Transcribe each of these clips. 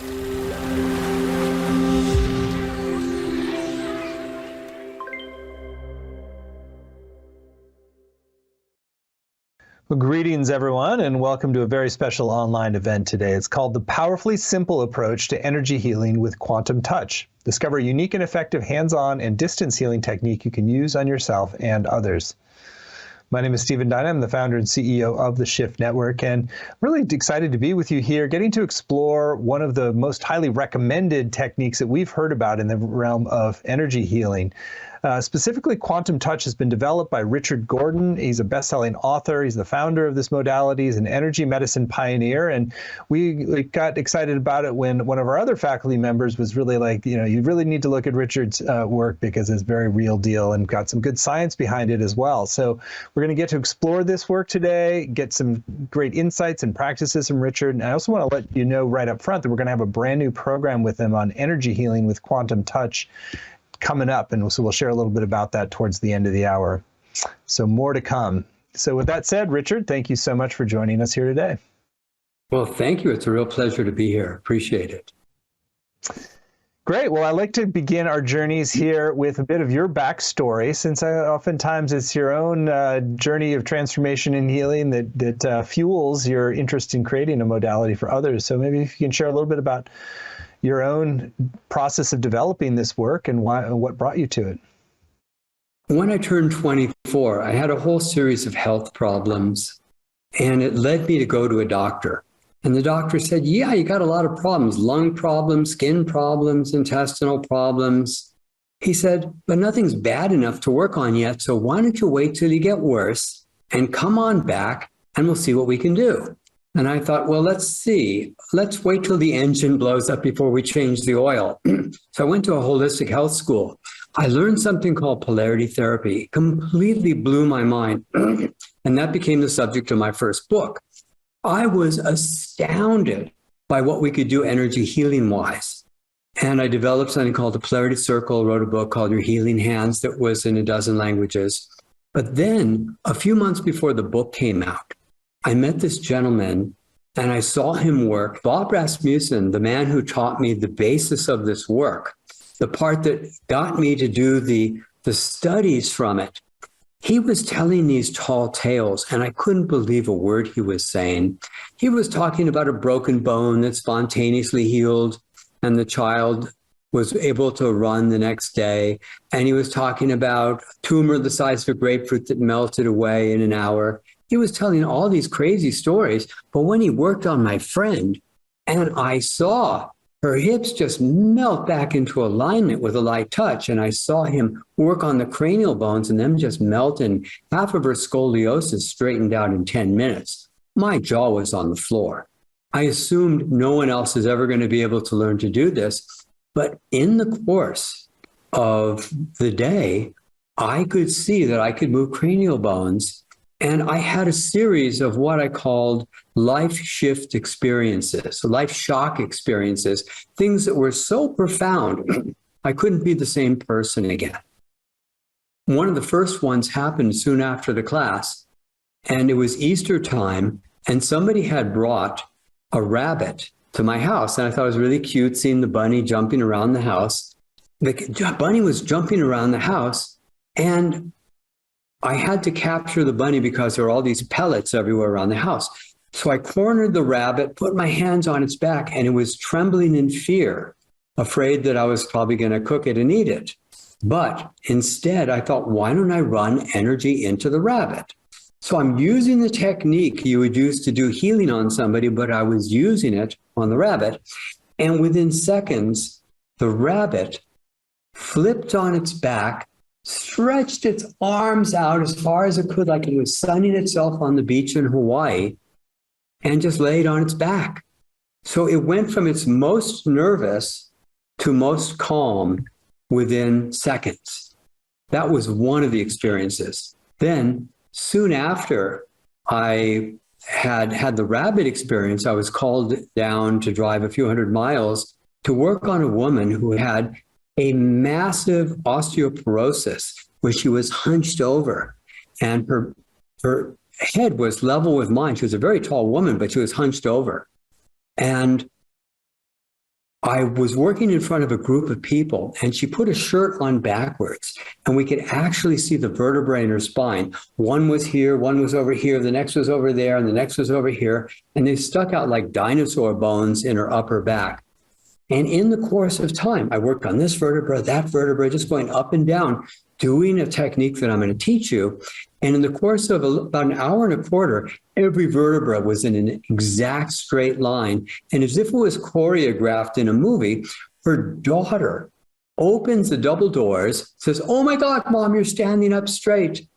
Well, greetings, everyone, and welcome to a very special online event today. It's called The Powerfully Simple Approach to Energy Healing with Quantum Touch. Discover a unique and effective hands-on and distance healing technique you can use on yourself and others. My name is Stephen Dyna. I'm the founder and CEO of the Shift Network, and I'm really excited to be with you here, getting to explore one of the most highly recommended techniques that we've heard about in the realm of energy healing. Specifically, Quantum Touch has been developed by Richard Gordon. He's a best-selling author. He's the founder of this modality. He's an energy medicine pioneer. And we got excited about it when one of our other faculty members was really like, you really need to look at Richard's work because it's very real deal and got some good science behind it as well. So we're going to get to explore this work today, get some great insights and practices from Richard. And I also want to let you know right up front that we're going to have a brand new program with him on energy healing with Quantum Touch coming up, and so we'll share a little bit about that towards the end of the hour. So more to come. So with that said, Richard, thank you so much for joining us here today. Well, thank you. It's a real pleasure to be here. Appreciate it. Great. Well, I'd like to begin our journeys here with a bit of your backstory, since oftentimes it's your own journey of transformation and healing that fuels your interest in creating a modality for others. So maybe if you can share a little bit about your own process of developing this work and what brought you to it. When I turned 24, I had a whole series of health problems, and it led me to go to a doctor. And the doctor said, yeah, you got a lot of problems, lung problems, skin problems, intestinal problems. He said, but nothing's bad enough to work on yet, so why don't you wait till you get worse and come on back and we'll see what we can do. And I thought, well, let's see. Let's wait till the engine blows up before we change the oil. So I went to a holistic health school. I learned something called polarity therapy. It completely blew my mind. And that became the subject of my first book. I was astounded by what we could do energy healing-wise. And I developed something called the Polarity Circle, wrote a book called Your Healing Hands that was in 12 languages. But then a few months before the book came out, I met this gentleman and I saw him work. Bob Rasmussen, the man who taught me the basis of this work, the part that got me to do the studies from it, he was telling these tall tales and I couldn't believe a word he was saying. He was talking about a broken bone that spontaneously healed and the child was able to run the next day. And he was talking about a tumor the size of a grapefruit that melted away in an hour. He was telling all these crazy stories, but when he worked on my friend and I saw her hips just melt back into alignment with a light touch, and I saw him work on the cranial bones and them just melt, and half of her scoliosis straightened out in 10 minutes, my jaw was on the floor. I assumed no one else is ever going to be able to learn to do this, but in the course of the day, I could see that I could move cranial bones. And I had a series of what I called life shift experiences, life shock experiences, things that were so profound, I couldn't be the same person again. One of the first ones happened soon after the class, and it was Easter time, and somebody had brought a rabbit to my house, and I thought it was really cute seeing the bunny jumping around the house. The bunny was jumping around the house, and I had to capture the bunny because there were all these pellets everywhere around the house. So I cornered the rabbit, put my hands on its back, and it was trembling in fear, afraid that I was probably going to cook it and eat it. But instead, I thought, why don't I run energy into the rabbit? So I'm using the technique you would use to do healing on somebody, but I was using it on the rabbit. And within seconds, the rabbit flipped on its back, stretched its arms out as far as it could, like it was sunning itself on the beach in Hawaii, and just laid on its back. So it went from its most nervous to most calm within seconds. That was one of the experiences. Then, soon after I had the rabbit experience, I was called down to drive a few hundred miles to work on a woman who had a massive osteoporosis where she was hunched over and her head was level with mine. She was a very tall woman, but she was hunched over. And I was working in front of a group of people, and she put a shirt on backwards, and we could actually see the vertebrae in her spine. One was here, one was over here, the next was over there, and the next was over here, and they stuck out like dinosaur bones in her upper back. And in the course of time, I worked on this vertebra, that vertebra, just going up and down, doing a technique that I'm going to teach you. And in the course of about an hour and a quarter, every vertebra was in an exact straight line. And as if it was choreographed in a movie, her daughter opens the double doors, says, "Oh my God, Mom, you're standing up straight."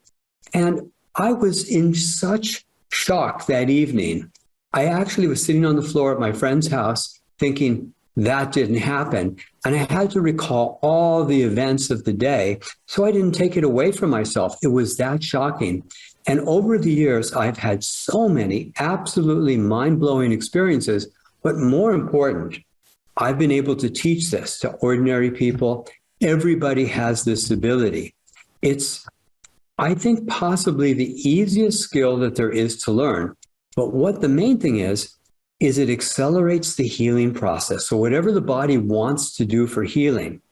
And I was in such shock that evening. I actually was sitting on the floor at my friend's house thinking, that didn't happen. And I had to recall all the events of the day, so I didn't take it away from myself. It was that shocking. And over the years, I've had so many absolutely mind-blowing experiences, but more important, I've been able to teach this to ordinary people. Everybody has this ability. It's, I think, possibly the easiest skill that there is to learn. But what the main thing is it accelerates the healing process. So whatever the body wants to do for healing,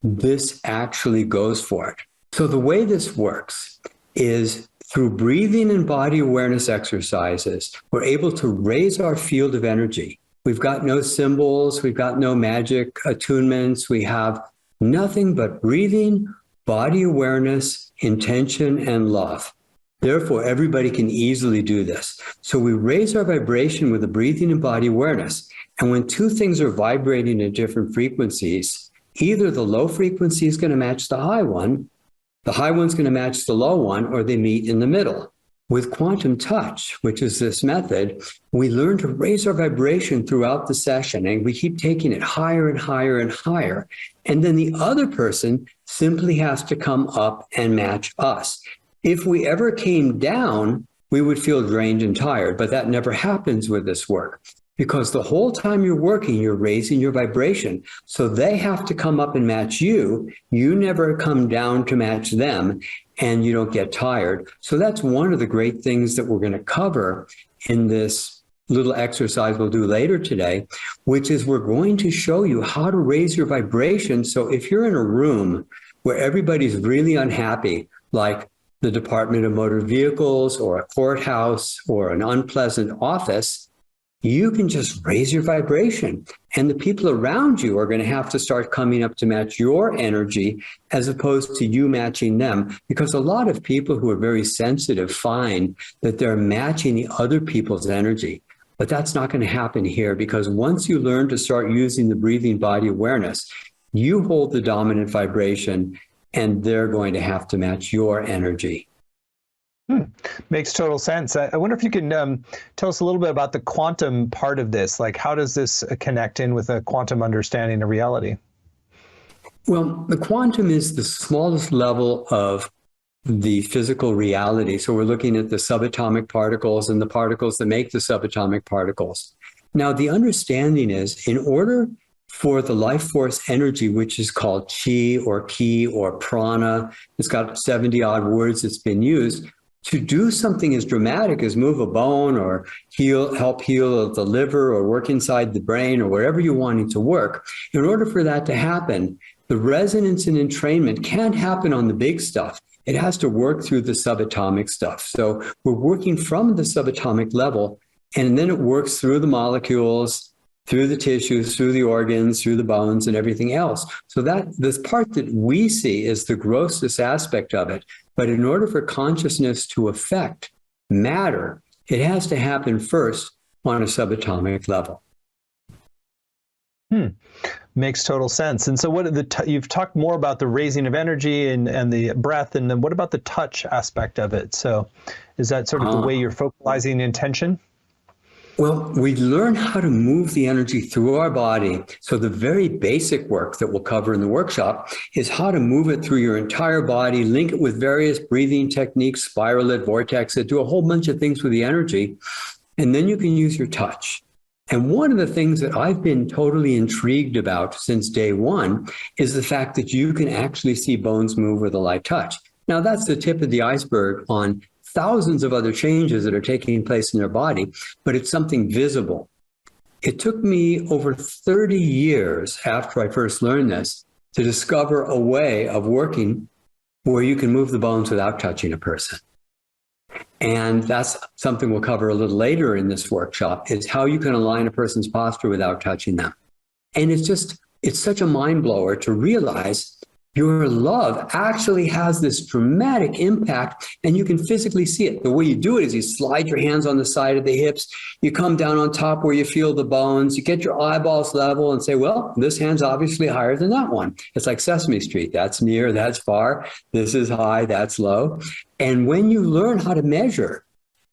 this actually goes for it. So the way this works is through breathing and body awareness exercises, we're able to raise our field of energy. We've got no symbols, we've got no magic attunements, we have nothing but breathing, body awareness, intention, and love. Therefore, everybody can easily do this. So we raise our vibration with the breathing and body awareness. And when two things are vibrating at different frequencies, either the low frequency is going to match the high one's going to match the low one, or they meet in the middle. With quantum touch, which is this method, we learn to raise our vibration throughout the session, and we keep taking it higher and higher and higher. And then the other person simply has to come up and match us. If we ever came down, we would feel drained and tired, but that never happens with this work, because the whole time you're working, you're raising your vibration. So they have to come up and match you. You never come down to match them, and you don't get tired. So that's one of the great things that we're going to cover in this little exercise we'll do later today, which is we're going to show you how to raise your vibration. So if you're in a room where everybody's really unhappy, like the Department of Motor Vehicles or a courthouse or an unpleasant office, you can just raise your vibration. And the people around you are going to have to start coming up to match your energy as opposed to you matching them. Because a lot of people who are very sensitive find that they're matching the other people's energy. But that's not going to happen here, because once you learn to start using the breathing body awareness, you hold the dominant vibration, and they're going to have to match your energy. Makes total sense. I wonder if you can tell us a little bit about the quantum part of this. Like, how does this connect in with a quantum understanding of reality? Well, the quantum is the smallest level of the physical reality. So we're looking at the subatomic particles and the particles that make the subatomic particles. Now, the understanding is, in order for the life force energy, which is called chi or ki or prana, it's got 70 odd words that's been used, to do something as dramatic as move a bone or help heal the liver or work inside the brain or wherever you're wanting to work, in order for that to happen, the resonance and entrainment can't happen on the big stuff. It has to work through the subatomic stuff. So we're working from the subatomic level, and then it works through the molecules, through the tissues, through the organs, through the bones, and everything else. So that this part that we see is the grossest aspect of it. But in order for consciousness to affect matter, it has to happen first on a subatomic level. Makes total sense. And so what you've talked more about the raising of energy and the breath, and then what about the touch aspect of it? So is that sort of the way you're focalizing intention? Well, we learn how to move the energy through our body. So the very basic work that we'll cover in the workshop is how to move it through your entire body, link it with various breathing techniques, spiral it, vortex it, do a whole bunch of things with the energy. And then you can use your touch. And one of the things that I've been totally intrigued about since day one is the fact that you can actually see bones move with a light touch. Now, that's the tip of the iceberg on thousands of other changes that are taking place in their body, but it's something visible. It took me over 30 years after I first learned this to discover a way of working where you can move the bones without touching a person. And that's something we'll cover a little later in this workshop, is how you can align a person's posture without touching them. And it's such a mind blower to realize your love actually has this dramatic impact, and you can physically see it. The way you do it is you slide your hands on the side of the hips, you come down on top where you feel the bones, you get your eyeballs level and say, well, this hand's obviously higher than that one. It's like Sesame Street. That's near, that's far. This is high, that's low. And when you learn how to measure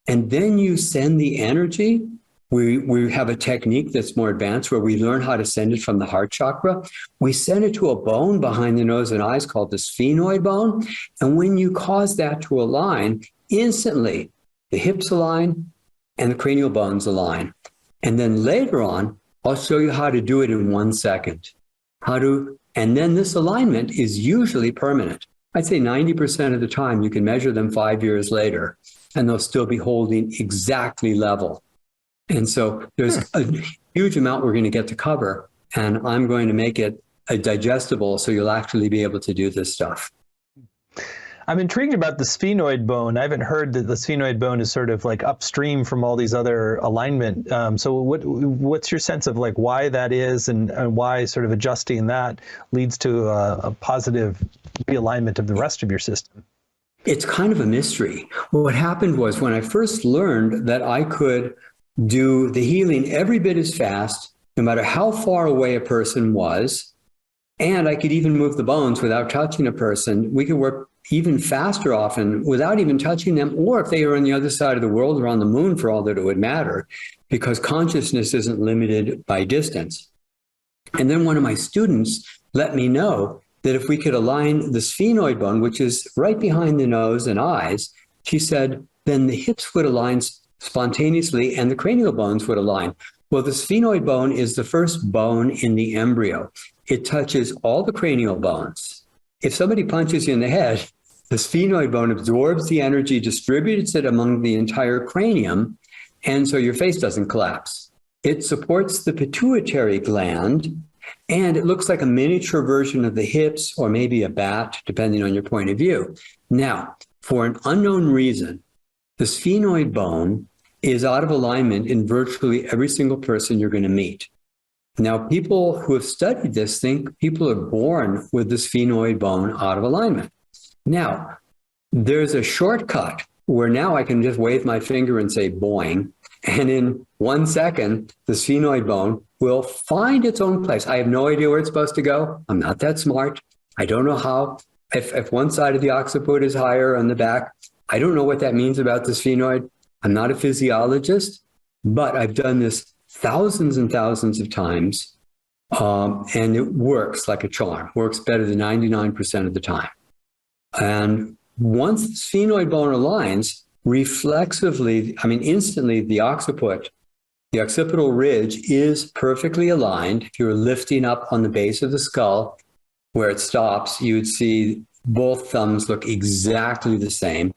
and then you send the energy, we have a technique that's more advanced where we learn how to send it from the heart chakra. We send it to a bone behind the nose and eyes called the sphenoid bone. And when you cause that to align, instantly the hips align and the cranial bones align. And then later on, I'll show you how to do it in 1 second. And then this alignment is usually permanent. I'd say 90% of the time you can measure them 5 years later and they'll still be holding exactly level. And so there's a huge amount we're going to get to cover, and I'm going to make it digestible so you'll actually be able to do this stuff. I'm intrigued about the sphenoid bone. I haven't heard that the sphenoid bone is sort of like upstream from all these other alignment. So what's your sense of like why that is and why sort of adjusting that leads to a positive realignment of the rest of your system? It's kind of a mystery. What happened was when I first learned that I could do the healing every bit as fast, no matter how far away a person was, and I could even move the bones without touching a person. We could work even faster often without even touching them, or if they were on the other side of the world or on the moon, for all that it would matter, because consciousness isn't limited by distance. And then one of my students let me know that if we could align the sphenoid bone, which is right behind the nose and eyes, she said, then the hips would align spontaneously and the cranial bones would align. Well, the sphenoid bone is the first bone in the embryo. It touches all the cranial bones. If somebody punches you in the head, the sphenoid bone absorbs the energy, distributes it among the entire cranium, and so your face doesn't collapse. It supports the pituitary gland, and it looks like a miniature version of the hips or maybe a bat, depending on your point of view. Now, for an unknown reason, the sphenoid bone is out of alignment in virtually every single person you're going to meet. Now, people who have studied this think people are born with the sphenoid bone out of alignment. Now, there's a shortcut where now I can just wave my finger and say boing, and in 1 second, the sphenoid bone will find its own place. I have no idea where it's supposed to go. I'm not that smart. I don't know how. If one side of the occiput is higher on the back, I don't know what that means about the sphenoid. I'm not a physiologist, but I've done this thousands and thousands of times, and it works like a charm, works better than 99% of the time. And once the sphenoid bone aligns, reflexively, instantly, the occiput, the occipital ridge is perfectly aligned. If you're lifting up on the base of the skull, where it stops, you would see both thumbs look exactly the same.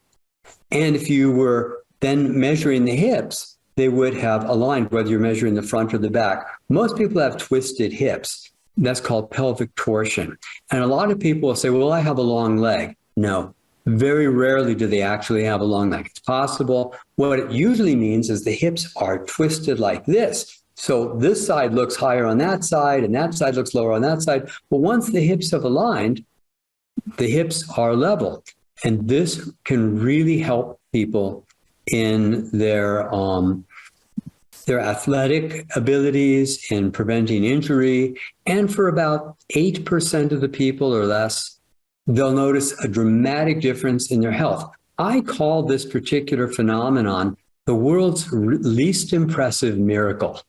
And if you were then measuring the hips, they would have aligned, whether you're measuring the front or the back. Most people have twisted hips. That's called pelvic torsion. And a lot of people will say, well, I have a long leg. No, very rarely do they actually have a long leg. It's possible. What it usually means is the hips are twisted like this. So this side looks higher on that side, and that side looks lower on that side. But once the hips have aligned, the hips are level. And this can really help people in their athletic abilities, in preventing injury. And for about 8% of the people or less, they'll notice a dramatic difference in their health. I call this particular phenomenon the world's least impressive miracle,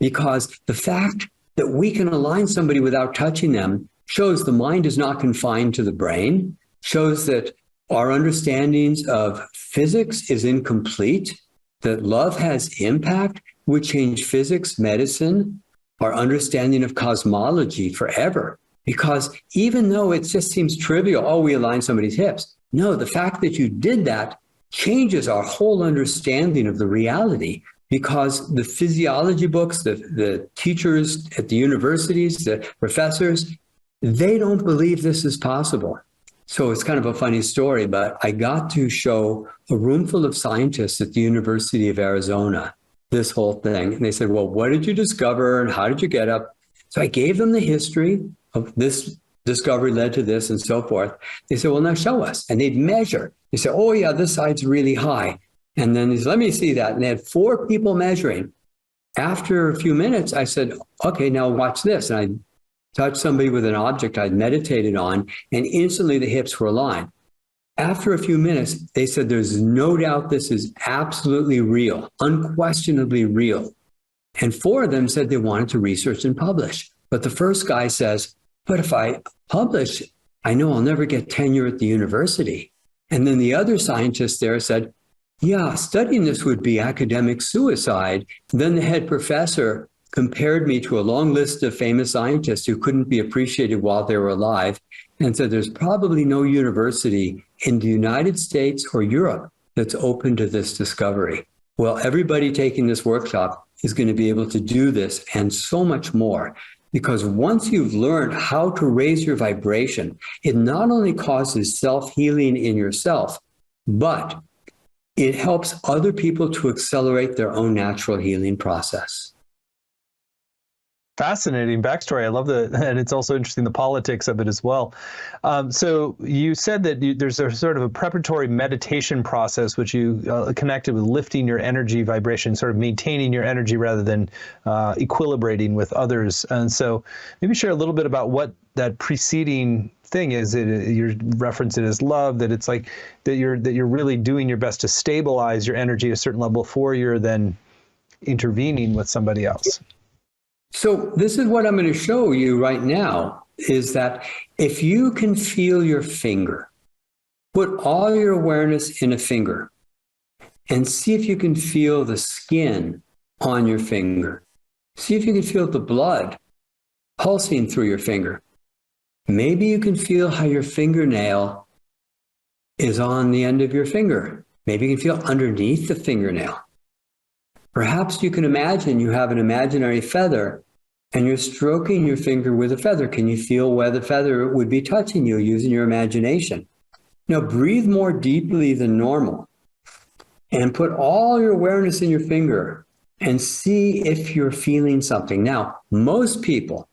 because the fact that we can align somebody without touching them shows the mind is not confined to the brain, shows that our understandings of physics is incomplete, that love has impact, would change physics, medicine, our understanding of cosmology forever. Because even though it just seems trivial, oh, we align somebody's hips. No, the fact that you did that changes our whole understanding of the reality because the physiology books, the teachers at the universities, the professors, they don't believe this is possible. So it's kind of a funny story, but I got to show a room full of scientists at the University of Arizona this whole thing. And they said, well, what did you discover and how did you get up? So I gave them the history of this discovery led to this and so forth. They said, well, now show us. And they'd measure. They said, oh, yeah, this side's really high. And then they said, let me see that. And they had 4 people measuring. After a few minutes, I said, okay, now watch this. And I touched somebody with an object I'd meditated on, and instantly the hips were aligned. After a few minutes, they said, there's no doubt this is absolutely real, unquestionably real. And 4 of them said they wanted to research and publish. But the first guy says, but if I publish, I know I'll never get tenure at the university. And then the other scientist there said, yeah, studying this would be academic suicide. Then the head professor compared me to a long list of famous scientists who couldn't be appreciated while they were alive and said there's probably no university in the United States or Europe that's open to this discovery. Well, everybody taking this workshop is going to be able to do this and so much more, because once you've learned how to raise your vibration, it not only causes self-healing in yourself, but it helps other people to accelerate their own natural healing process. Fascinating backstory. I love and it's also interesting the politics of it as well. So you said that there's a sort of a preparatory meditation process, which you connected with lifting your energy vibration, sort of maintaining your energy rather than equilibrating with others. And so maybe share a little bit about what that preceding thing is. You reference it as love, that it's like that you're really doing your best to stabilize your energy at a certain level before you're then intervening with somebody else. So this is what I'm going to show you right now, is that if you can feel your finger, put all your awareness in a finger and see if you can feel the skin on your finger. See if you can feel the blood pulsing through your finger. Maybe you can feel how your fingernail is on the end of your finger. Maybe you can feel underneath the fingernail. Perhaps you can imagine you have an imaginary feather and you're stroking your finger with a feather. Can you feel where the feather would be touching you using your imagination? Now breathe more deeply than normal and put all your awareness in your finger and see if you're feeling something. Now, most people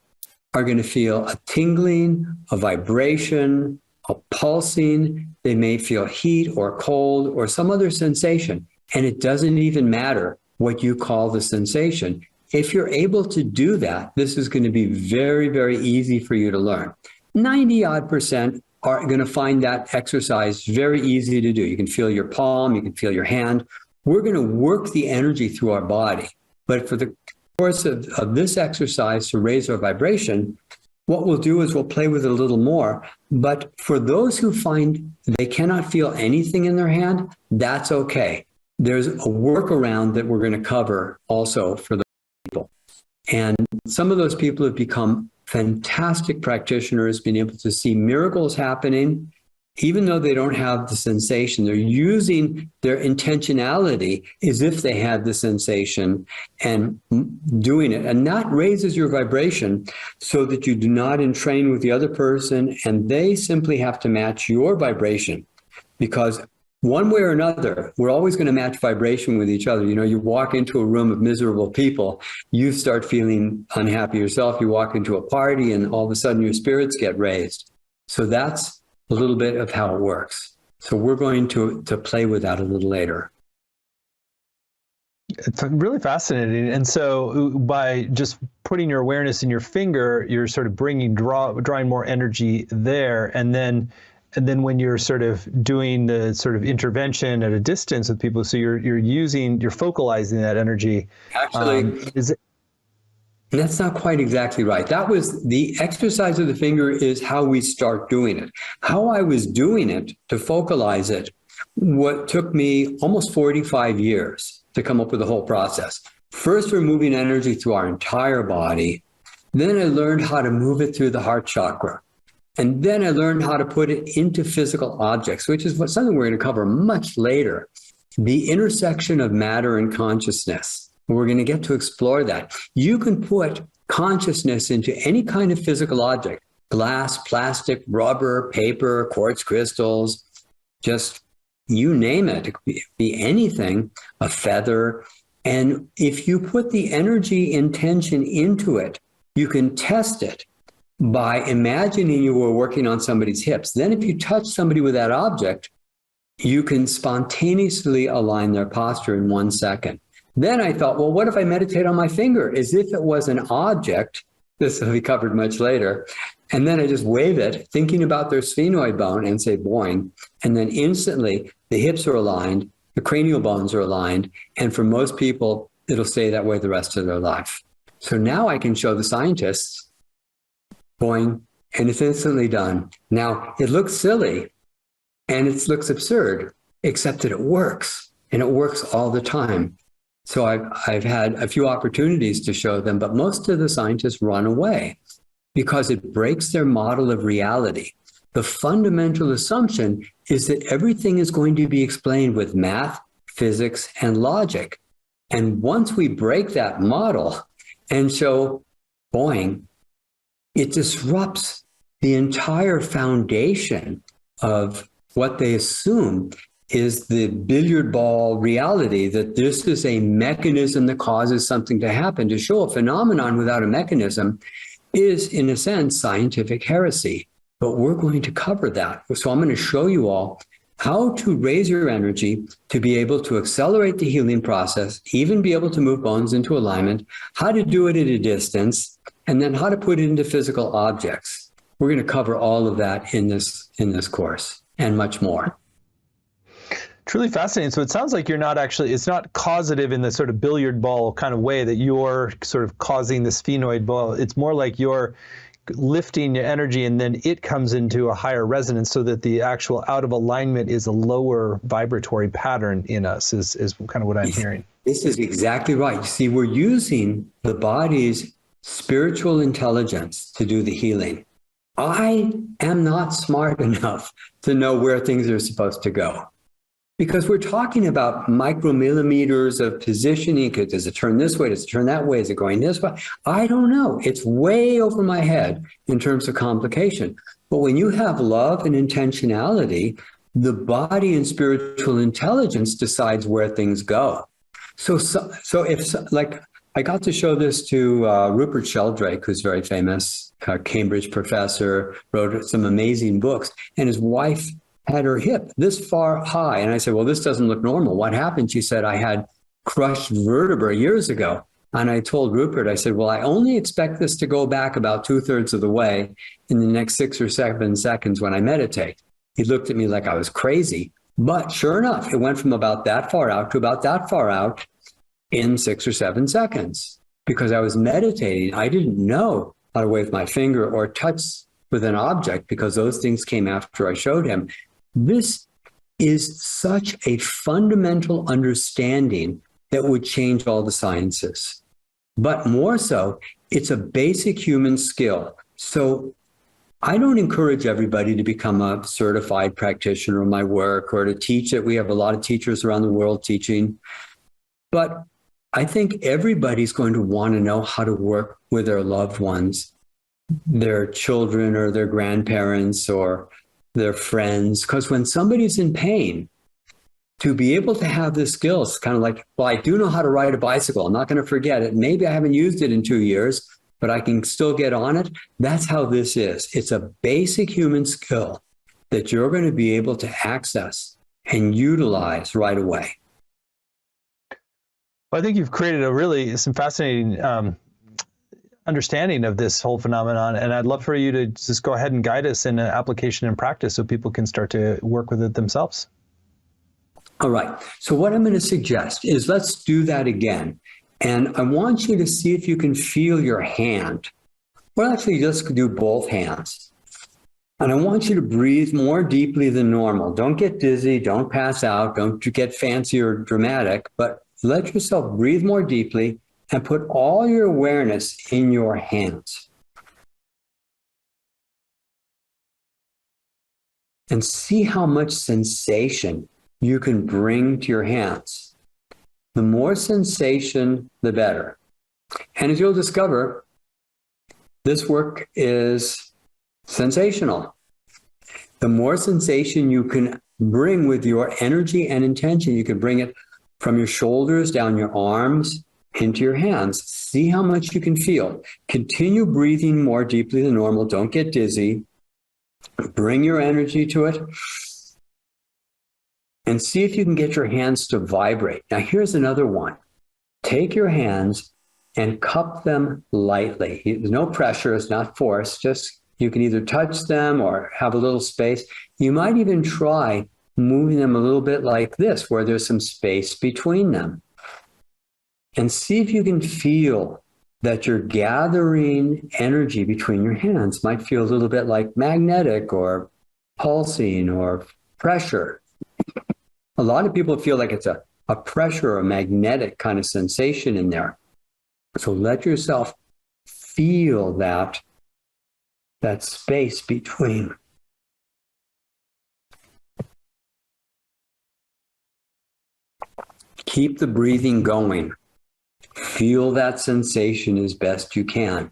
are going to feel a tingling, a vibration, a pulsing. They may feel heat or cold or some other sensation, and it doesn't even matter what you call the sensation. If you're able to do that, this is going to be very, very easy for you to learn. 90% are going to find that exercise very easy to do. You can feel your palm, you can feel your hand. We're going to work the energy through our body. But for the course of this exercise to raise our vibration, what we'll do is we'll play with it a little more. But for those who find they cannot feel anything in their hand, that's okay. There's a workaround that we're going to cover also for those people. And some of those people have become fantastic practitioners, being able to see miracles happening, even though they don't have the sensation. They're using their intentionality as if they had the sensation and doing it. And that raises your vibration so that you do not entrain with the other person, and they simply have to match your vibration. Because one way or another, we're always going to match vibration with each other. You know, you walk into a room of miserable people, you start feeling unhappy yourself. You walk into a party and all of a sudden your spirits get raised. So that's a little bit of how it works. So we're going to play with that a little later. It's really fascinating. And so by just putting your awareness in your finger, you're sort of drawing more energy there. And then when you're sort of doing the sort of intervention at a distance with people, so you're focalizing that energy. Actually, that's not quite exactly right. That was the exercise of the finger is how we start doing it. How I was doing it to focalize it, what took me almost 45 years to come up with the whole process. First, we're moving energy through our entire body. Then I learned how to move it through the heart chakra. And then I learned how to put it into physical objects, which is something we're going to cover much later. the intersection of matter and consciousness. We're going to get to explore that. You can put consciousness into any kind of physical object, glass, plastic, rubber, paper, quartz crystals, just you name it. It could be anything, a feather. And if you put the energy intention into it, you can test it by imagining you were working on somebody's hips. Then if you touch somebody with that object, you can spontaneously align their posture in 1 second. Then I thought, well, what if I meditate on my finger as if it was an object? This will be covered much later. And then I just wave it, thinking about their sphenoid bone, and say, boing. And then instantly, the hips are aligned, the cranial bones are aligned. And for most people, it'll stay that way the rest of their life. So now I can show the scientists, boing, and it's instantly done. Now, it looks silly and it looks absurd, except that it works, and it works all the time. So I've had a few opportunities to show them, but most of the scientists run away because it breaks their model of reality. The fundamental assumption is that everything is going to be explained with math, physics, and logic. And once we break that model and show, boing, it disrupts the entire foundation of what they assume is the billiard ball reality, that this is a mechanism that causes something to happen. To show a phenomenon without a mechanism is, in a sense, scientific heresy. But we're going to cover that. So I'm going to show you all how to raise your energy to be able to accelerate the healing process, even be able to move bones into alignment, how to do it at a distance, and then how to put it into physical objects. We're going to cover all of that in this course and much more. Truly fascinating. So it sounds like you're not actually, it's not causative in the sort of billiard ball kind of way that you're sort of causing the sphenoid ball. It's more like you're lifting your energy and then it comes into a higher resonance so that the actual out of alignment is a lower vibratory pattern in us is kind of what I'm hearing. This is exactly right. You see, we're using the body's spiritual intelligence to do the healing. I am not smart enough to know where things are supposed to go. Because we're talking about micromillimeters of positioning. Does it turn this way? Does it turn that way? Is it going this way? I don't know. It's way over my head in terms of complication. But when you have love and intentionality, the body and spiritual intelligence decides where things go. So if, like, I got to show this to Rupert Sheldrake, who's very famous, Cambridge professor, wrote some amazing books, and his wife had her hip this far high. And I said, well, this doesn't look normal. What happened? She said, I had crushed vertebrae years ago. And I told Rupert, I said, well, I only expect this to go back about 2/3 of the way in the next 6 or 7 seconds when I meditate. He looked at me like I was crazy. But sure enough, it went from about that far out to about that far out in 6 or 7 seconds. Because I was meditating, I didn't know how to wave my finger or touch with an object because those things came after I showed him. This is such a fundamental understanding that would change all the sciences. But more so, it's a basic human skill. So I don't encourage everybody to become a certified practitioner of my work or to teach it. We have a lot of teachers around the world teaching. But I think everybody's going to want to know how to work with their loved ones, their children or their grandparents or their friends. Because when somebody's in pain, to be able to have the skills, kind of like, well, I do know how to ride a bicycle. I'm not going to forget it. Maybe I haven't used it in 2 years, but I can still get on it. That's how this is. It's a basic human skill that you're going to be able to access and utilize right away. Well, I think you've created some fascinating understanding of this whole phenomenon, and I'd love for you to just go ahead and guide us in application and practice so people can start to work with it themselves. All right. So what I'm going to suggest is let's do that again. And I want you to see if you can feel your hand. Well, actually, let's do both hands. And I want you to breathe more deeply than normal. Don't get dizzy. Don't pass out. Don't get fancy or dramatic, but let yourself breathe more deeply and put all your awareness in your hands. And see how much sensation you can bring to your hands. The more sensation, the better. And as you'll discover, this work is sensational. The more sensation you can bring with your energy and intention, you can bring it from your shoulders, down your arms, into your hands. See how much you can feel. Continue breathing more deeply than normal. Don't get dizzy. Bring your energy to it. And see if you can get your hands to vibrate. Now, here's another one. Take your hands and cup them lightly. There's no pressure. It's not force. Just you can either touch them or have a little space. You might even try moving them a little bit like this, where there's some space between them. And see if you can feel that you're gathering energy between your hands. Might feel a little bit like magnetic or pulsing or pressure. A lot of people feel like it's a pressure or a magnetic kind of sensation in there. So let yourself feel that space between. Keep the breathing going. Feel that sensation as best you can.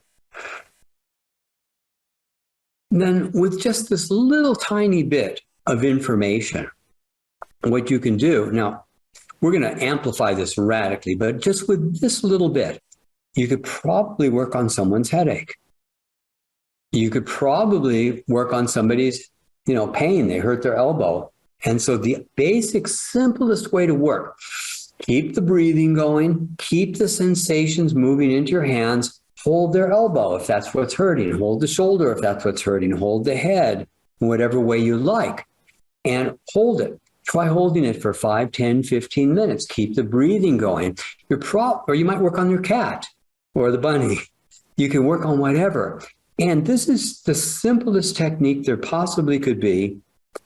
And then with just this little tiny bit of information, what you can do, now we're going to amplify this radically, but just with this little bit, you could probably work on someone's headache. You could probably work on somebody's, pain. They hurt their elbow. And so the basic, simplest way to work, keep the breathing going, keep the sensations moving into your hands, hold their elbow if that's what's hurting, hold the shoulder if that's what's hurting, hold the head in whatever way you like, and hold it. Try holding it for 5, 10, 15 minutes. Keep the breathing going. Or you might work on your cat or the bunny. You can work on whatever. And this is the simplest technique there possibly could be.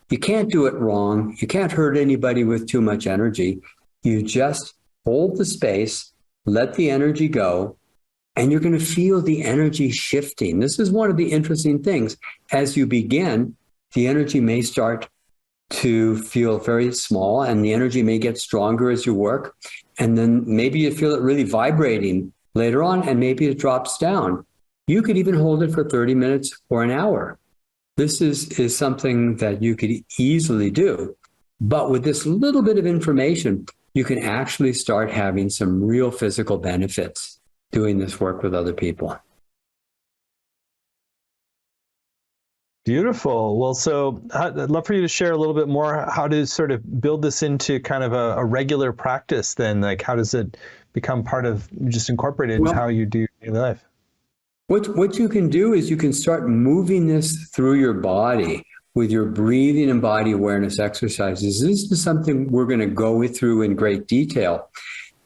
You can't do it wrong. You can't hurt anybody with too much energy. You just hold the space, let the energy go, and you're going to feel the energy shifting. This is one of the interesting things. As you begin, the energy may start to feel very small, and the energy may get stronger as you work. And then maybe you feel it really vibrating later on, and maybe it drops down. You could even hold it for 30 minutes or an hour. This is something that you could easily do. But with this little bit of information, you can actually start having some real physical benefits doing this work with other people. Beautiful. Well, so I'd love for you to share a little bit more how to sort of build this into kind of a regular practice then. Like, how does it become part of, just incorporated into how you do daily life? What you can do is you can start moving this through your body with your breathing and body awareness exercises. This is something we're going to go through in great detail.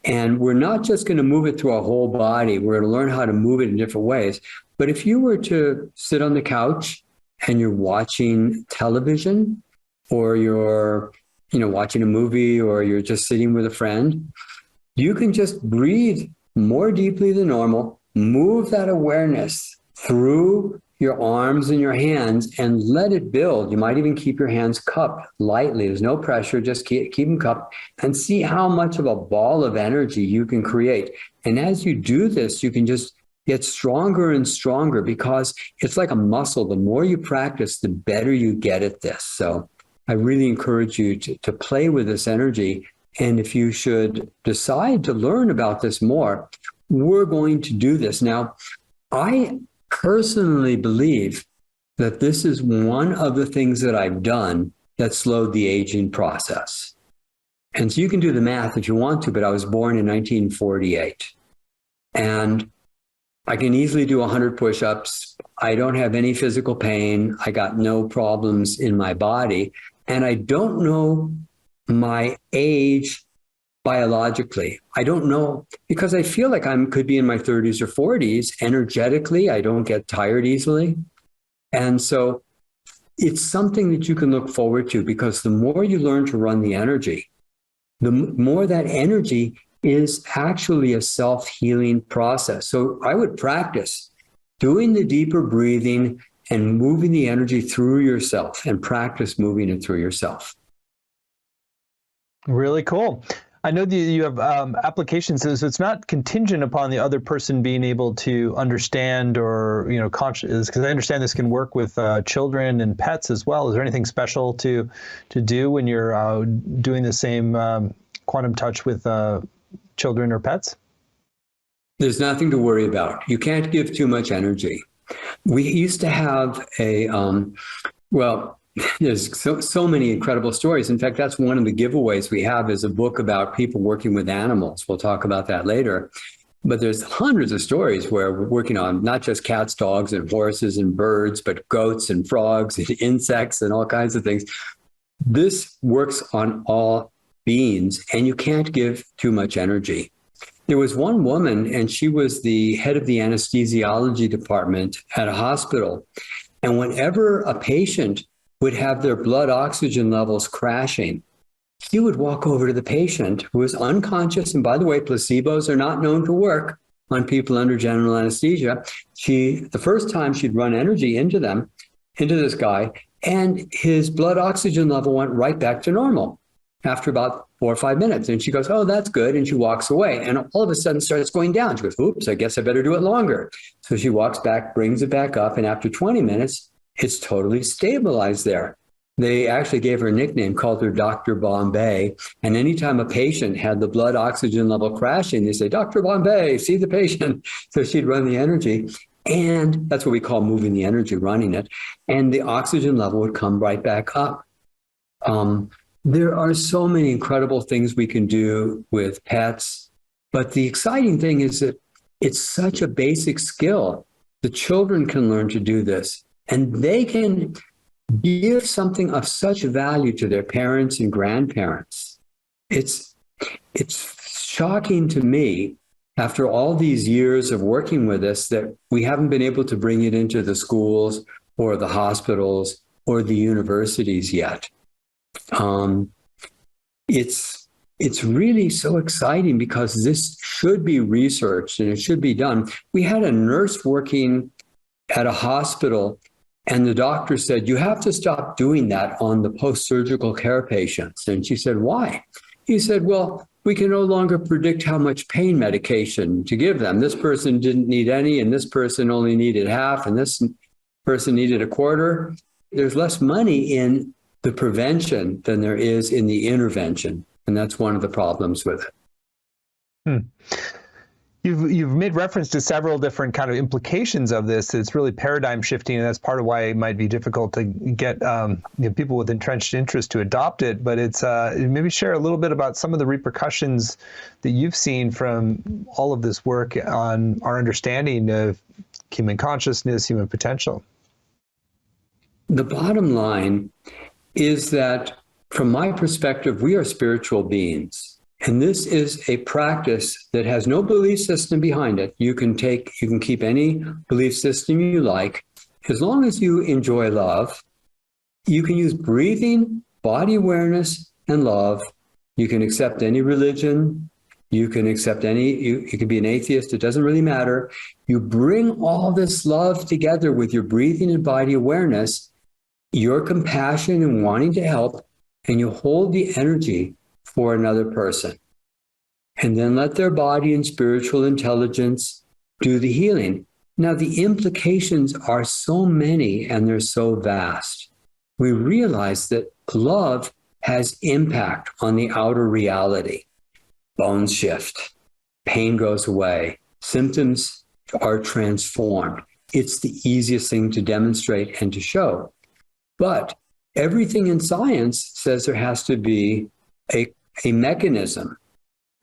And we're not just going to move it through our whole body. We're going to learn how to move it in different ways. But if you were to sit on the couch and you're watching television, or you're, watching a movie, or you're just sitting with a friend, you can just breathe more deeply than normal, move that awareness through your arms and your hands and let it build. You might even keep your hands cupped lightly. There's no pressure, just keep them cupped, and see how much of a ball of energy you can create. And as you do this, you can just get stronger and stronger, because it's like a muscle. The more you practice, the better you get at this. So I really encourage you to play with this energy. And if you should decide to learn about this more, we're going to do this. Now, I personally believe that this is one of the things that I've done that slowed the aging process. And so you can do the math if you want to, but I was born in 1948. And I can easily do 100 push-ups. I don't have any physical pain. I got no problems in my body. And I don't know my age biologically. I don't know, because I feel like I could be in my 30s or 40s. Energetically, I don't get tired easily. And so it's something that you can look forward to, because the more you learn to run the energy, the more that energy is actually a self-healing process. So I would practice doing the deeper breathing and moving the energy through yourself, and practice moving it through yourself. Really cool. I know that you have applications, so it's not contingent upon the other person being able to understand or, conscious, because I understand this can work with children and pets as well. Is there anything special to do when you're doing the same quantum touch with children or pets? There's nothing to worry about. You can't give too much energy. We used to have there's so many incredible stories. In fact, that's one of the giveaways we have is a book about people working with animals. We'll talk about that later. But there's hundreds of stories where we're working on not just cats, dogs, and horses and birds, but goats and frogs and insects and all kinds of things. This works on all beings, and you can't give too much energy. There was one woman, and she was the head of the anesthesiology department at a hospital. And whenever a patient would have their blood oxygen levels crashing, she would walk over to the patient who was unconscious. And by the way, placebos are not known to work on people under general anesthesia. The first time she'd run energy into this guy, and his blood oxygen level went right back to normal after about 4 or 5 minutes. And she goes, "Oh, that's good." And she walks away. And all of a sudden starts going down. She goes, "Oops, I guess I better do it longer." So she walks back, brings it back up. And after 20 minutes, it's totally stabilized there. They actually gave her a nickname, called her Dr. Bombay. And anytime a patient had the blood oxygen level crashing, they say, "Dr. Bombay, see the patient." So she'd run the energy. And that's what we call moving the energy, running it. And the oxygen level would come right back up. There are so many incredible things we can do with pets. But the exciting thing is that it's such a basic skill. The children can learn to do this. And they can give something of such value to their parents and grandparents. It's shocking to me, after all these years of working with this, that we haven't been able to bring it into the schools or the hospitals or the universities yet. It's really so exciting because this should be researched and it should be done. We had a nurse working at a hospital, and the doctor said, "You have to stop doing that on the post-surgical care patients." And she said, "Why?" He said, "Well, we can no longer predict how much pain medication to give them. This person didn't need any, and this person only needed half, and this person needed a quarter." There's less money in the prevention than there is in the intervention. And that's one of the problems with it. You've made reference to several different kind of implications of this. It's really paradigm shifting, and that's part of why it might be difficult to get people with entrenched interest to adopt it. But it's maybe share a little bit about some of the repercussions that you've seen from all of this work on our understanding of human consciousness, human potential. The bottom line is that, from my perspective, we are spiritual beings. And this is a practice that has no belief system behind it. You can keep any belief system you like. As long as you enjoy love, you can use breathing, body awareness, and love. You can accept any religion. You can accept you can be an atheist. It doesn't really matter. You bring all this love together with your breathing and body awareness, your compassion and wanting to help, and you hold the energy for another person. And then let their body and spiritual intelligence do the healing. Now, the implications are so many and they're so vast. We realize that love has impact on the outer reality. Bones shift, pain goes away, symptoms are transformed. It's the easiest thing to demonstrate and to show. But everything in science says there has to be a mechanism.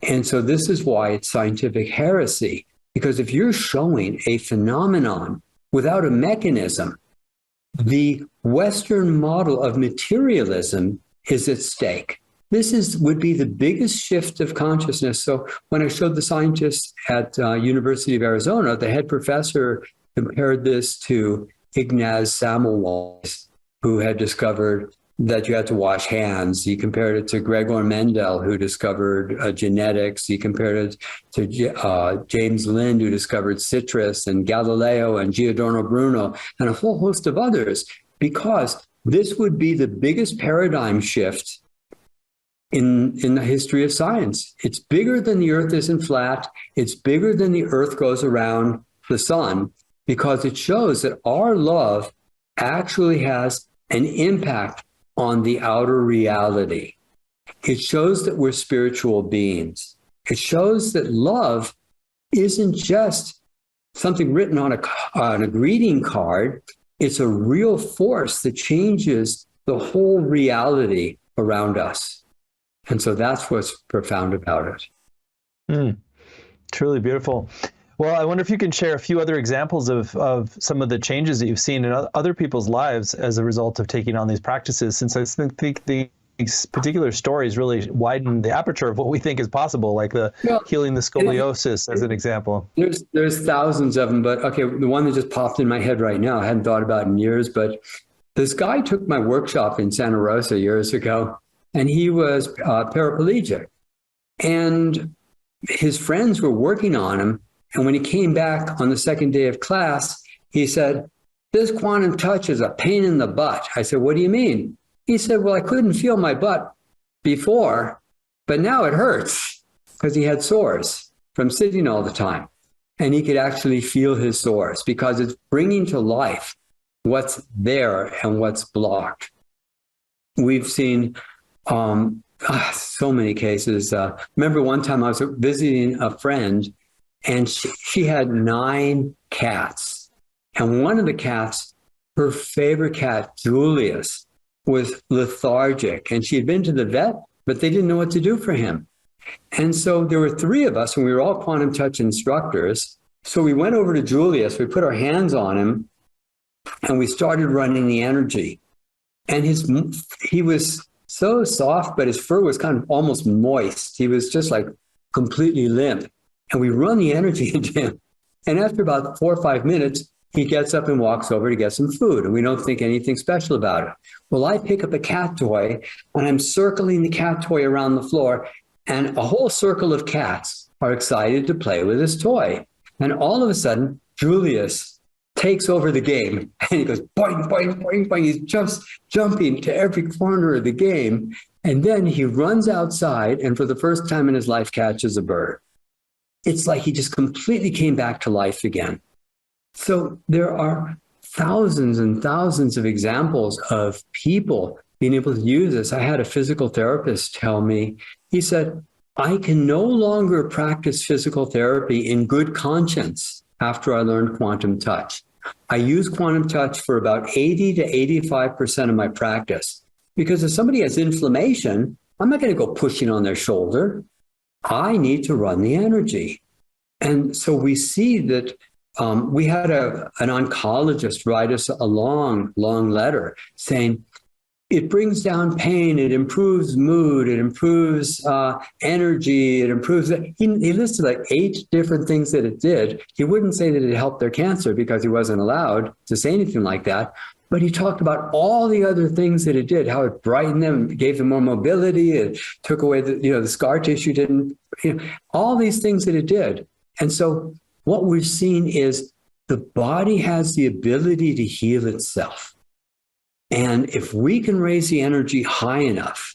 And so this is why it's scientific heresy, because if you're showing a phenomenon without a mechanism, the Western model of materialism is at stake. This would be the biggest shift of consciousness. So when I showed the scientists at University of Arizona, the head professor compared this to Ignaz Semmelweis, who had discovered that you had to wash hands. He compared it to Gregor Mendel, who discovered genetics. He compared it to James Lind, who discovered citrus, and Galileo and Giordano Bruno, and a whole host of others, because this would be the biggest paradigm shift in the history of science. It's bigger than the Earth isn't flat. It's bigger than the Earth goes around the sun, because it shows that our love actually has an impact on the outer reality. It shows that we're spiritual beings. It shows that love isn't just something written on a greeting card. It's a real force that changes the whole reality around us. And so that's what's profound about it. Truly beautiful. Well, I wonder if you can share a few other examples of some of the changes that you've seen in other people's lives as a result of taking on these practices, since I think these particular stories really widen the aperture of what we think is possible, like healing the scoliosis as an example. There's thousands of them, but okay, the one that just popped in my head right now, I hadn't thought about in years, but this guy took my workshop in Santa Rosa years ago, and he was paraplegic. And his friends were working on him. And when he came back on the second day of class, he said, "This quantum touch is a pain in the butt." I said, "What do you mean?" He said, "Well, I couldn't feel my butt before, but now it hurts," because he had sores from sitting all the time. And he could actually feel his sores because it's bringing to life what's there and what's blocked. We've seen so many cases. Remember one time I was visiting a friend, and she had 9 cats. And one of the cats, her favorite cat, Julius, was lethargic. And she had been to the vet, but they didn't know what to do for him. And so there were 3 of us, and we were all quantum touch instructors. So we went over to Julius, we put our hands on him, and we started running the energy. And he was so soft, but his fur was kind of almost moist. He was just like completely limp. And we run the energy into him. And after about 4 or 5 minutes, he gets up and walks over to get some food. And we don't think anything special about it. Well, I pick up a cat toy, and I'm circling the cat toy around the floor. And a whole circle of cats are excited to play with this toy. And all of a sudden, Julius takes over the game. And he goes, boing, boing, boing, boing. He's just jumping to every corner of the game. And then he runs outside, and for the first time in his life, catches a bird. It's like he just completely came back to life again. So there are thousands and thousands of examples of people being able to use this. I had a physical therapist tell me, he said, "I can no longer practice physical therapy in good conscience after I learned quantum touch. I use quantum touch for about 80 to 85% of my practice, because if somebody has inflammation, I'm not going to go pushing on their shoulder. I need to run the energy." And so we see that we had an oncologist write us a long, long letter saying, it brings down pain, it improves mood, it improves energy, it improves... He listed like 8 different things that it did. He wouldn't say that it helped their cancer because he wasn't allowed to say anything like that. But he talked about all the other things that it did, how it brightened them, gave them more mobility, it took away the scar tissue, all these things that it did. And so what we've seen is the body has the ability to heal itself. And if we can raise the energy high enough,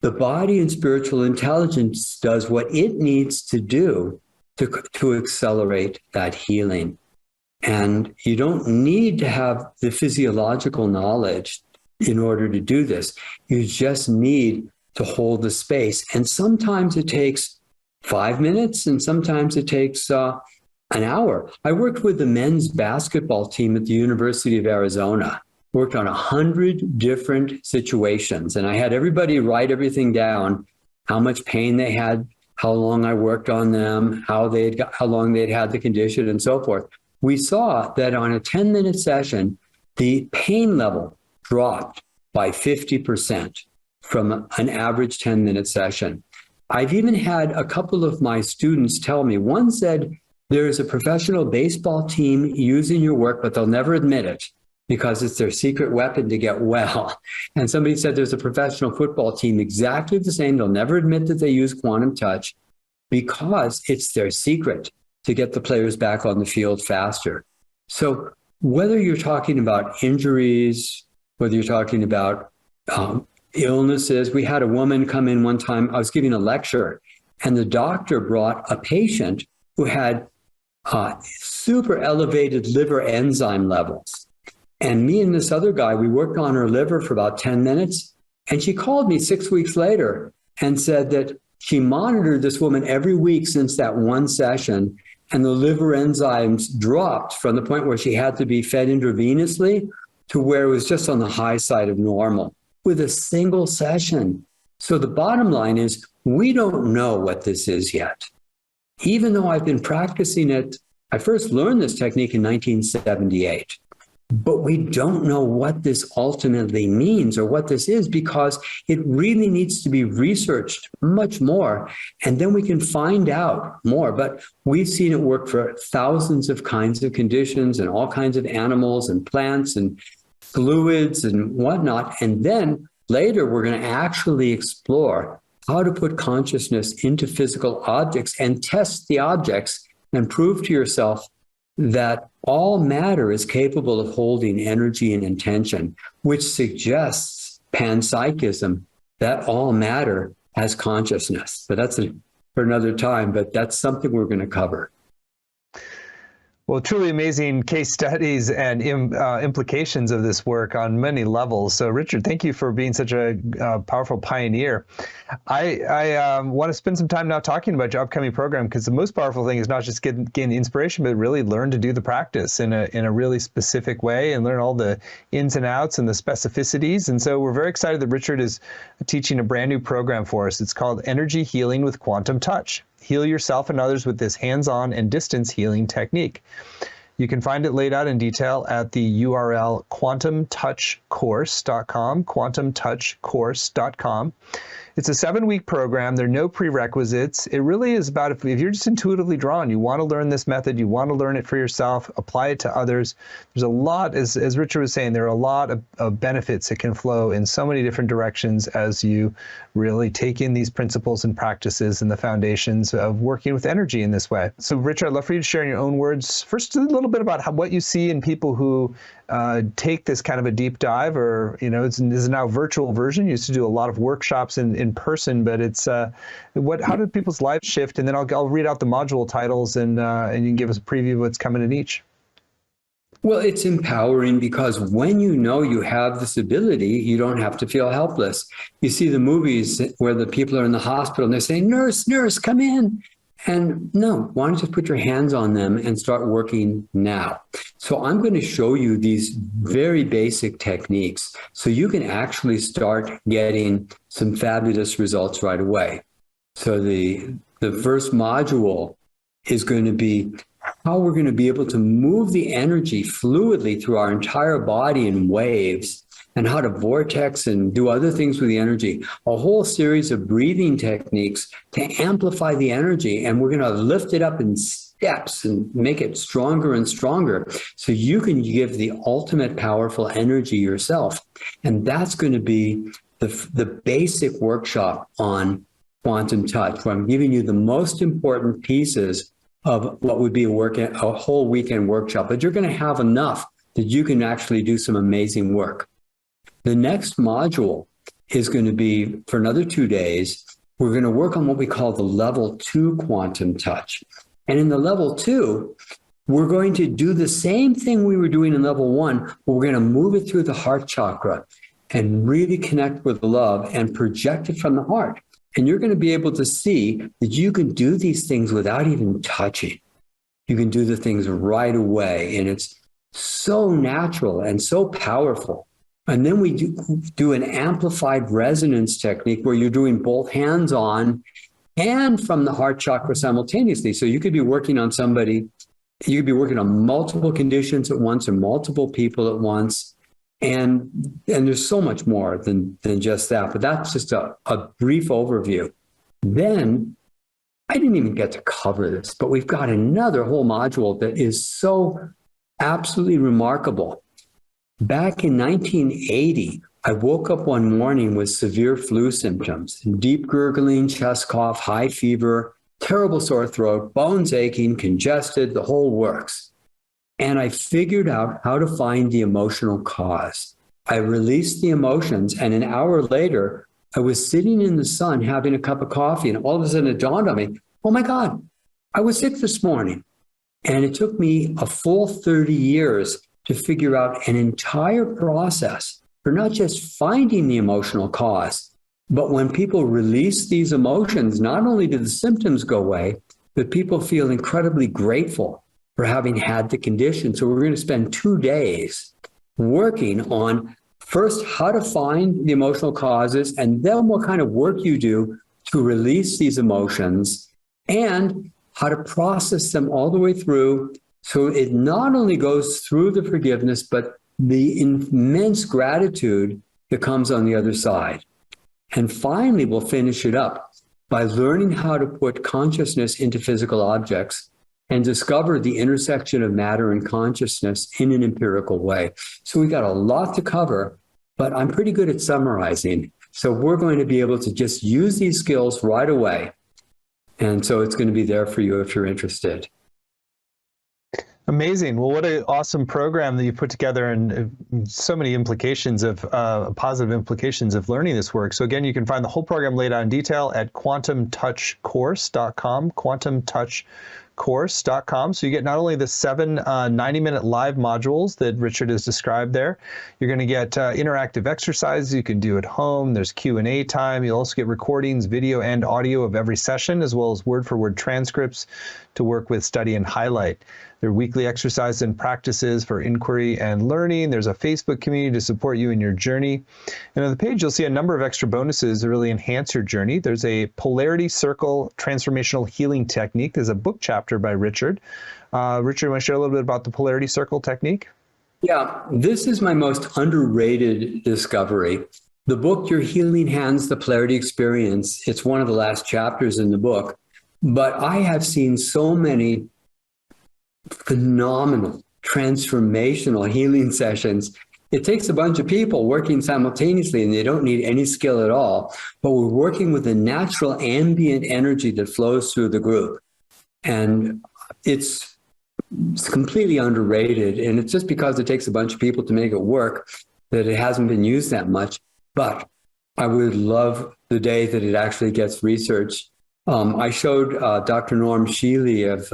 the body and spiritual intelligence does what it needs to do to accelerate that healing. And you don't need to have the physiological knowledge in order to do this. You just need to hold the space. And sometimes it takes 5 minutes, and sometimes it takes an hour. I worked with the men's basketball team at the University of Arizona, worked on 100 different situations. And I had everybody write everything down, how much pain they had, how long I worked on them, how long they'd had the condition, and so forth. We saw that on a 10-minute session, the pain level dropped by 50% from an average 10-minute session. I've even had a couple of my students tell me, one said, "There is a professional baseball team using your work, but they'll never admit it because it's their secret weapon to get well." And somebody said there's a professional football team exactly the same. They'll never admit that they use quantum touch because it's their secret to get the players back on the field faster. So whether you're talking about injuries, whether you're talking about illnesses. We had a woman come in one time. I was giving a lecture, and the doctor brought a patient who had super elevated liver enzyme levels. And me and this other guy, we worked on her liver for about 10 minutes. And she called me 6 weeks later and said that she monitored this woman every week since that one session. And the liver enzymes dropped from the point where she had to be fed intravenously to where it was just on the high side of normal with a single session. So the bottom line is, we don't know what this is yet. Even though I've been practicing it, I first learned this technique in 1978. But we don't know what this ultimately means or what this is, because it really needs to be researched much more. And then we can find out more. But we've seen it work for thousands of kinds of conditions and all kinds of animals and plants and fluids and whatnot. And then later, we're going to actually explore how to put consciousness into physical objects and test the objects and prove to yourself that all matter is capable of holding energy and intention, which suggests panpsychism, that all matter has consciousness. But that's for another time, but that's something we're going to cover. Well, truly amazing case studies and implications of this work on many levels. So, Richard, thank you for being such a powerful pioneer. I want to spend some time now talking about your upcoming program, because the most powerful thing is not just gain inspiration, but really learn to do the practice in a really specific way and learn all the ins and outs and the specificities. And so we're very excited that Richard is teaching a brand new program for us. It's called Energy Healing with Quantum Touch. Heal yourself and others with this hands-on and distance healing technique. You can find it laid out in detail at the URL quantumtouchcourse.com, quantumtouchcourse.com. It's a 7-week program. There are no prerequisites. It really is about if you're just intuitively drawn, you want to learn this method, you want to learn it for yourself, apply it to others. There's a lot, as Richard was saying, there are a lot of benefits that can flow in so many different directions as you really take in these principles and practices and the foundations of working with energy in this way. So, Richard, I'd love for you to share in your own words, first a little bit about what you see in people who take this kind of a deep dive, or, this is now a virtual version. You used to do a lot of workshops in person, but it's how do people's lives shift? And then I'll read out the module titles and you can give us a preview of what's coming in each. Well, it's empowering, because when you know you have this ability, you don't have to feel helpless. You see the movies where the people are in the hospital and they're saying, nurse, come in. And no, why don't you just put your hands on them and start working now? So I'm going to show you these very basic techniques so you can actually start getting some fabulous results right away. So the first module is going to be how we're going to be able to move the energy fluidly through our entire body in waves, and how to vortex and do other things with the energy. A whole series of breathing techniques to amplify the energy. And we're going to lift it up in steps and make it stronger and stronger, so you can give the ultimate powerful energy yourself. And that's going to be the basic workshop on quantum touch, where I'm giving you the most important pieces of what would be a whole weekend workshop. But you're going to have enough that you can actually do some amazing work. The next module is going to be for another 2 days. We're going to work on what we call the level 2 quantum touch. And in the level 2, we're going to do the same thing we were doing in level 1, but we're going to move it through the heart chakra and really connect with love and project it from the heart. And you're going to be able to see that you can do these things without even touching. You can do the things right away. And it's so natural and so powerful. And then we do an amplified resonance technique where you're doing both hands-on and from the heart chakra simultaneously. So you could be working on somebody, you could be working on multiple conditions at once or multiple people at once. And there's so much more than just that. But that's just a brief overview. Then, I didn't even get to cover this, but we've got another whole module that is so absolutely remarkable. Back in 1980, I woke up one morning with severe flu symptoms, deep gurgling, chest cough, high fever, terrible sore throat, bones aching, congested, the whole works. And I figured out how to find the emotional cause. I released the emotions, and an hour later, I was sitting in the sun having a cup of coffee, and all of a sudden it dawned on me, oh my God, I was sick this morning. And it took me a full 30 years to figure out an entire process for not just finding the emotional cause, but when people release these emotions, not only do the symptoms go away, but people feel incredibly grateful for having had the condition. So we're going to spend 2 days working on first how to find the emotional causes, and then what kind of work you do to release these emotions, and how to process them all the way through. So it not only goes through the forgiveness, but the immense gratitude that comes on the other side. And finally, we'll finish it up by learning how to put consciousness into physical objects and discover the intersection of matter and consciousness in an empirical way. So we got a lot to cover, but I'm pretty good at summarizing. So we're going to be able to just use these skills right away. And so it's going to be there for you if you're interested. Amazing. Well, what an awesome program that you put together, and so many implications of positive implications of learning this work. So again, you can find the whole program laid out in detail at quantumtouchcourse.com, quantumtouchcourse.com. So you get not only the 7 90-minute live modules that Richard has described there, you're going to get interactive exercises you can do at home. There's Q&A time. You'll also get recordings, video and audio of every session, as well as word-for-word transcripts to work with, study, and highlight. There are weekly exercises and practices for inquiry and learning. There's a Facebook community to support you in your journey. And on the page, you'll see a number of extra bonuses to really enhance your journey. There's a polarity circle transformational healing technique. There's a book chapter by Richard. Richard, you want to share a little bit about the polarity circle technique? Yeah, this is my most underrated discovery. The book, Your Healing Hands, The Polarity Experience, it's one of the last chapters in the book. But I have seen so many phenomenal, transformational healing sessions. It takes a bunch of people working simultaneously, and they don't need any skill at all. But we're working with the natural ambient energy that flows through the group. And it's completely underrated. And it's just because it takes a bunch of people to make it work that it hasn't been used that much. But I would love the day that it actually gets researched. I showed Dr. Norm Shealy of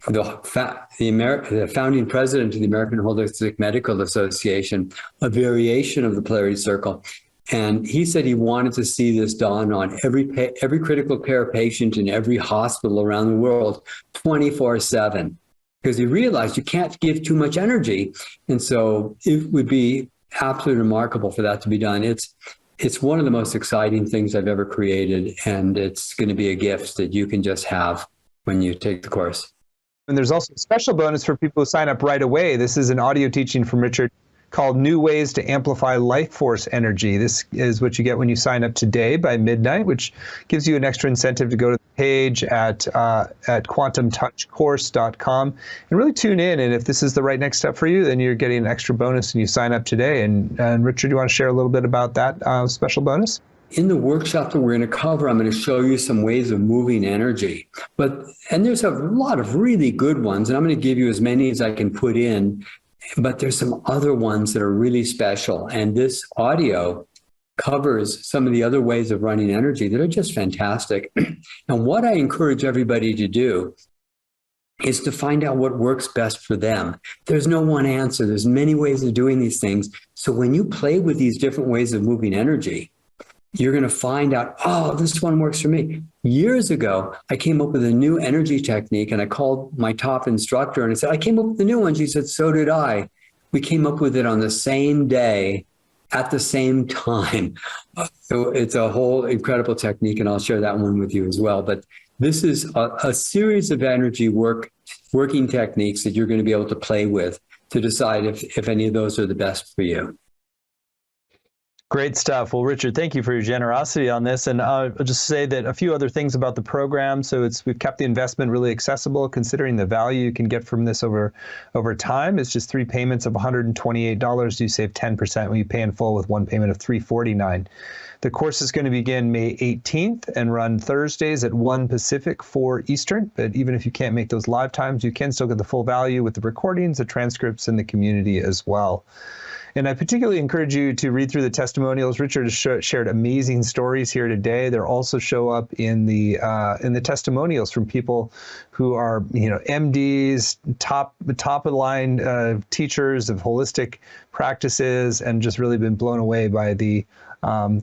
the founding president of the American Holistic Medical Association, a variation of the polarity circle. And he said he wanted to see this done on every critical care patient in every hospital around the world, 24/7, because he realized you can't give too much energy. And so it would be absolutely remarkable for that to be done. It's one of the most exciting things I've ever created, and it's going to be a gift that you can just have when you take the course. And there's also a special bonus for people who sign up right away. This is an audio teaching from Richard called New Ways to Amplify Life Force Energy. This is what you get when you sign up today by midnight, which gives you an extra incentive to go to the page at quantumtouchcourse.com and really tune in. And if this is the right next step for you, then you're getting an extra bonus and you sign up today. And Richard, do you want to share a little bit about that special bonus? In the workshop that we're going to cover, I'm going to show you some ways of moving energy. And there's a lot of really good ones, and I'm going to give you as many as I can put in. But there's some other ones that are really special. And this audio covers some of the other ways of running energy that are just fantastic. And what I encourage everybody to do is to find out what works best for them. There's no one answer. There's many ways of doing these things. So when you play with these different ways of moving energy, you're going to find out, oh, this one works for me. Years ago, I came up with a new energy technique, and I called my top instructor and I said, I came up with a new one. She said, so did I. We came up with it on the same day at the same time. So it's a whole incredible technique, and I'll share that one with you as well. But this is a series of energy working techniques that you're going to be able to play with to decide if any of those are the best for you. Great stuff. Well, Richard, thank you for your generosity on this. And I'll just say that a few other things about the program. So we've kept the investment really accessible, considering the value you can get from this over time. It's just 3 payments of $128. You save 10% when you pay in full with one payment of $349. The course is going to begin May 18th and run Thursdays at 1 Pacific, 4 Eastern. But even if you can't make those live times, you can still get the full value with the recordings, the transcripts, and the community as well. And I particularly encourage you to read through the testimonials. Richard has shared amazing stories here today. They'll also show up in the testimonials from people who are, MDs, top of the line teachers of holistic practices, and just really been blown away by the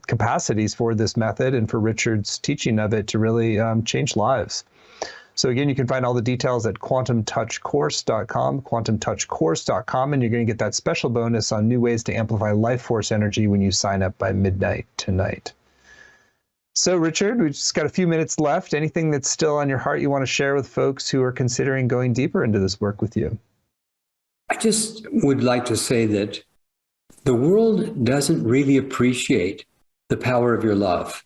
capacities for this method and for Richard's teaching of it to really change lives. So again, you can find all the details at quantumtouchcourse.com, quantumtouchcourse.com, and you're going to get that special bonus on new ways to amplify life force energy when you sign up by midnight tonight. So Richard, we've just got a few minutes left. Anything that's still on your heart you want to share with folks who are considering going deeper into this work with you? I just would like to say that the world doesn't really appreciate the power of your love.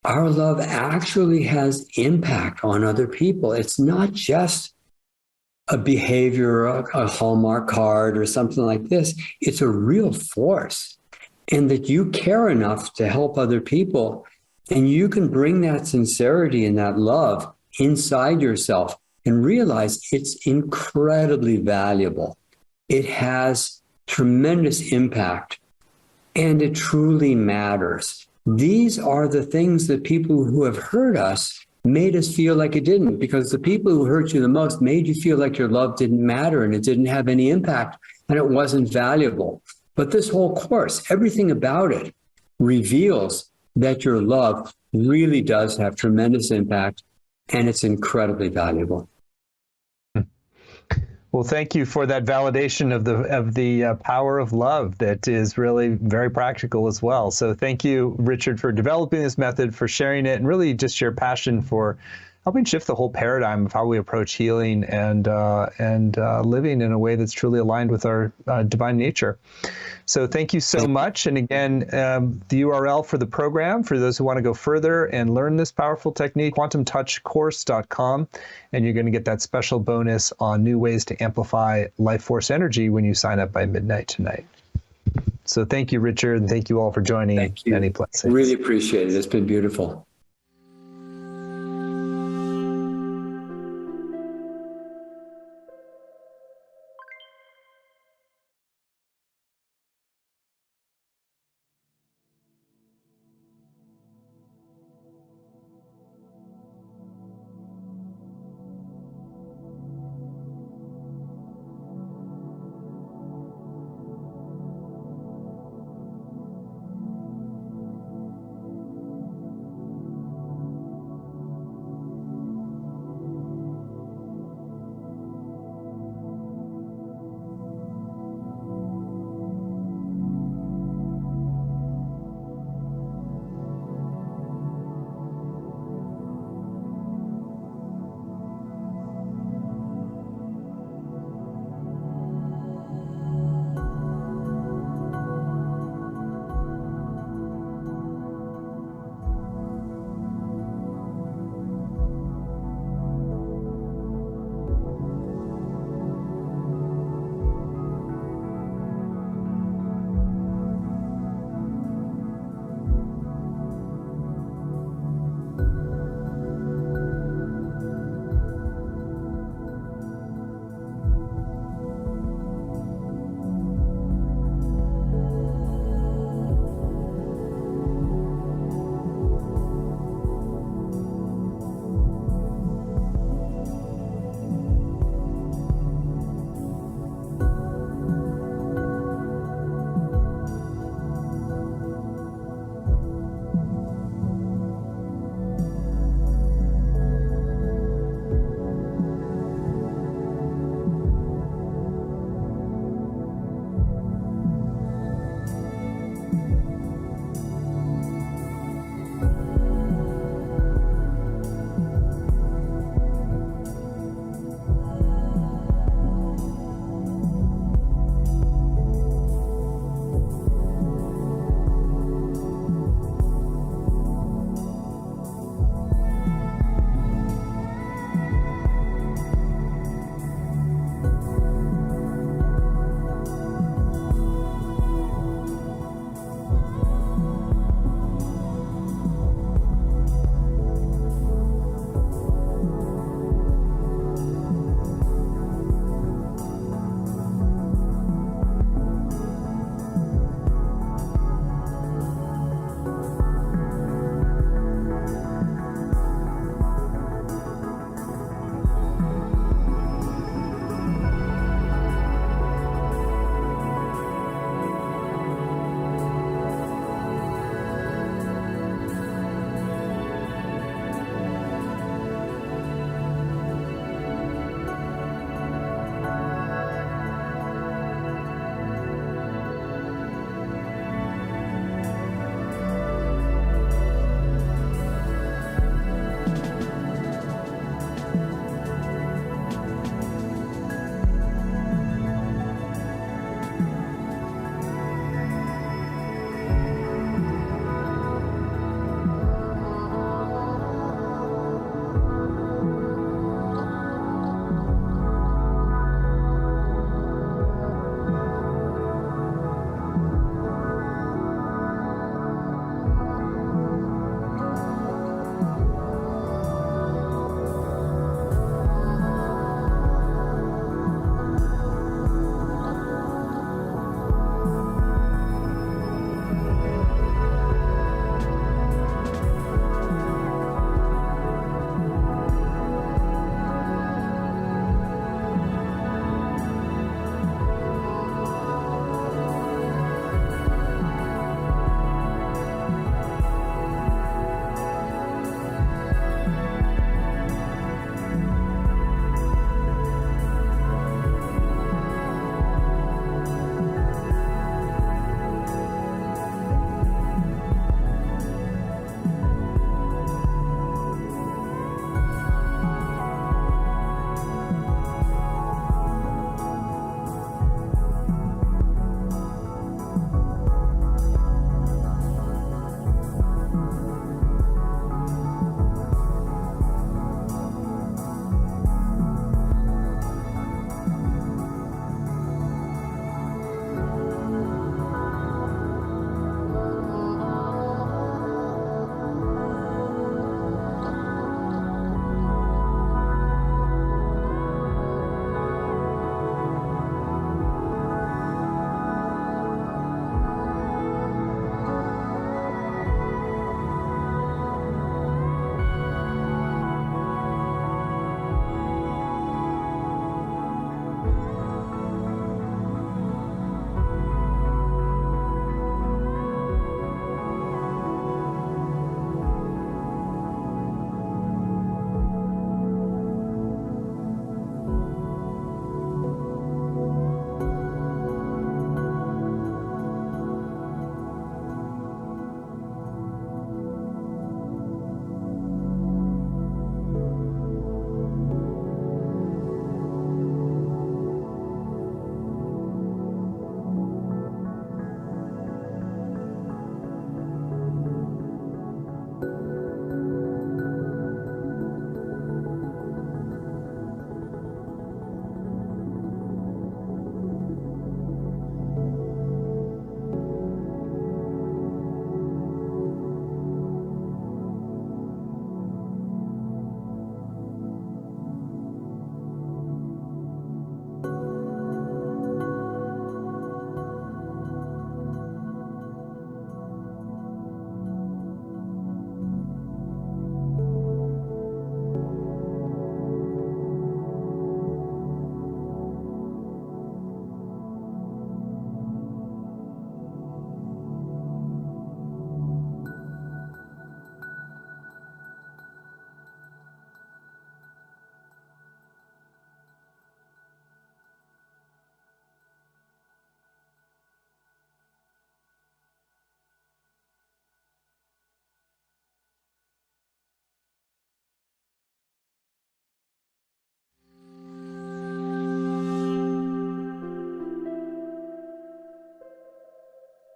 Our love actually has impact on other people. It's not just a behavior, a Hallmark card or something like this. It's a real force. And that you care enough to help other people, and you can bring that sincerity and that love inside yourself and realize it's incredibly valuable. It has tremendous impact, and it truly matters. These are the things that people who have hurt us made us feel like it didn't, because the people who hurt you the most made you feel like your love didn't matter and it didn't have any impact and it wasn't valuable. But this whole course, everything about it reveals that your love really does have tremendous impact, and it's incredibly valuable. Well, thank you for that validation of the power of love that is really very practical as well. So thank you, Richard, for developing this method, for sharing it, and really just your passion for helping shift the whole paradigm of how we approach healing and living in a way that's truly aligned with our divine nature. So thank you so much. And again, the URL for the program, for those who want to go further and learn this powerful technique, quantumtouchcourse.com, and you're going to get that special bonus on new ways to amplify life force energy when you sign up by midnight tonight. So thank you, Richard, and thank you all for joining. Thank you. Many blessings. Really appreciate it. It's been beautiful.